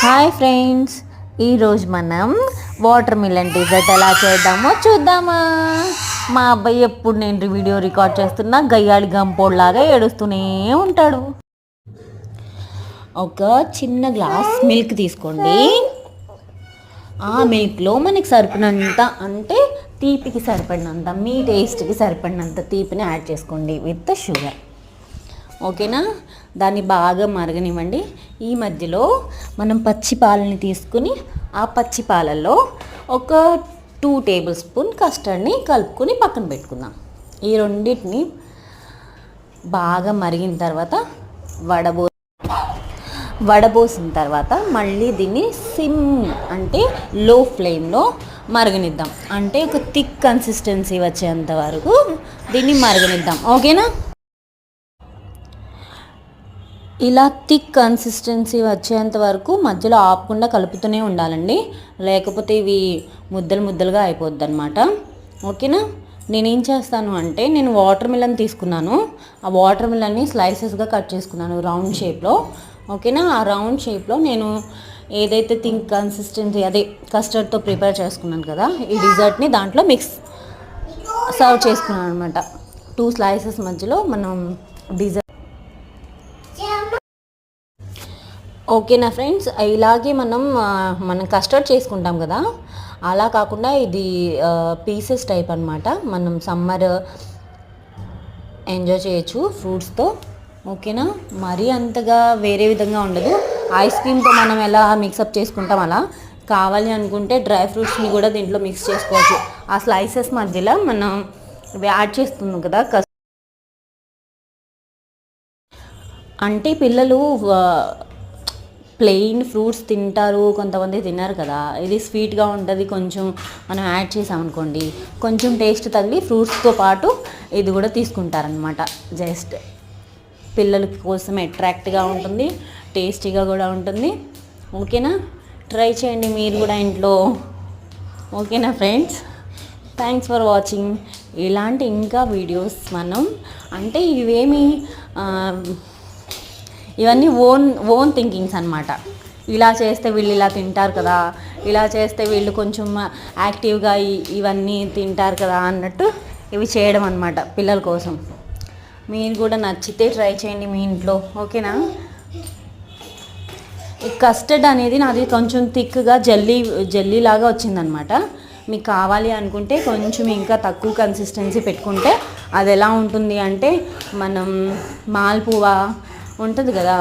Hi friends, ఈరోజు మనం water melon dessert ఎలా చేద్దామో చూద్దామా. మా అబ్బాయి ఎప్పుడు నేను వీడియో రికార్డ్ చేస్తున్నా గయ్యాళి గంపోడ్లాగా ఏడుస్తూనే ఉంటాడు. ఒక చిన్న గ్లాస్ మిల్క్ తీసుకోండి. ఆ మిల్క్లో మనకి సరిపడినంత, అంటే తీపికి సరిపడినంత, మీ టేస్ట్కి సరిపడినంత తీపిని యాడ్ చేసుకోండి విత్ షుగర్. ఓకేనా? దాన్ని బాగా మరగనివ్వండి. ఈ మధ్యలో మనం పచ్చి పాలని తీసుకుని ఆ పచ్చి పాలల్లో ఒక 2 టేబుల్ స్పూన్ కస్టర్డ్ని కలుపుకొని పక్కన పెట్టుకుందాం. ఈ రెండింటిని బాగా మరిగిన తర్వాత వడబోసిన తర్వాత మళ్ళీ దీన్ని సిమ్, అంటే లో ఫ్లేమ్లో మరగనిద్దాం. అంటే ఒక థిక్ కన్సిస్టెన్సీ వచ్చేంత వరకు దీన్ని మరగనిద్దాం. ఓకేనా? ఇలా థిక్ కన్సిస్టెన్సీ వచ్చేంత వరకు మధ్యలో ఆపకుండా కలుపుతూనే ఉండాలండి, లేకపోతే ఇవి ముద్దలుగా అయిపోద్ది అనమాట. ఓకేనా? నేనేం చేస్తాను అంటే, నేను వాటర్ మిలన్ తీసుకున్నాను. ఆ వాటర్ మిలన్ని స్లైసెస్గా కట్ చేసుకున్నాను రౌండ్ షేప్లో. ఓకేనా? ఆ రౌండ్ షేప్లో నేను ఏదైతే థిక్ కన్సిస్టెన్సీ, అదే కస్టర్డ్తో ప్రిపేర్ చేసుకున్నాను కదా, ఈ డిజర్ట్ని దాంట్లో సర్వ్ చేసుకున్నాను అనమాట. 2 స్లైసెస్ మధ్యలో మనం డిజర్ట్. ఓకేనా ఫ్రెండ్స్, ఇలాగే మనం కస్టర్డ్ చేసుకుంటాం కదా, అలా కాకుండా ఇది పీసెస్ టైప్ అనమాట. మనం సమ్మర్ ఎంజాయ్ చేయొచ్చు ఫ్రూట్స్తో. ఓకేనా? మరీ అంతగా వేరే విధంగా ఉండదు. ఐస్ క్రీమ్తో మనం ఎలా మిక్సప్ చేసుకుంటాం అలా. కావాలి అనుకుంటే డ్రై ఫ్రూట్స్ని కూడా దీంట్లో మిక్స్ చేసుకోవచ్చు. ఆ స్లైసెస్ మధ్యలో మనం యాడ్ చేస్తున్నాం కదా. అంటే పిల్లలు ప్లెయిన్ ఫ్రూట్స్ తింటారు, కొంతమంది తిన్నారు కదా. ఇది స్వీట్గా ఉంటుంది, కొంచెం మనం యాడ్ చేసామనుకోండి, కొంచెం టేస్ట్ తగిలి ఫ్రూట్స్తో పాటు ఇది కూడా తీసుకుంటారనమాట. జస్ట్ పిల్లల కోసం అట్రాక్ట్గా ఉంటుంది, టేస్టీగా కూడా ఉంటుంది. ఓకేనా? ట్రై చేయండి మీరు కూడా ఇంట్లో. ఓకేనా ఫ్రెండ్స్? Thanks for watching. ఇలాంటి ఇంకా వీడియోస్ అంటే ఇవన్నీ ఓన్ థింకింగ్స్ అనమాట. ఇలా చేస్తే వీళ్ళు ఇలా తింటారు కదా, ఇలా చేస్తే వీళ్ళు కొంచెం యాక్టివ్గా ఇవన్నీ తింటారు కదా అన్నట్టు ఇవి చేయడం అనమాట పిల్లల కోసం. మీరు కూడా నచ్చితే ట్రై చేయండి మీ ఇంట్లో. ఓకేనా? ఈ కస్టర్డ్ అనేది నాది కొంచెం థిక్గా జెల్లీలాగా వచ్చిందనమాట. మీకు కావాలి అనుకుంటే కొంచెం ఇంకా తక్కువ కన్సిస్టెన్సీ పెట్టుకుంటే అది ఎలా ఉంటుంది అంటే, మనం మాల్పువా ఉంటుంది కదా,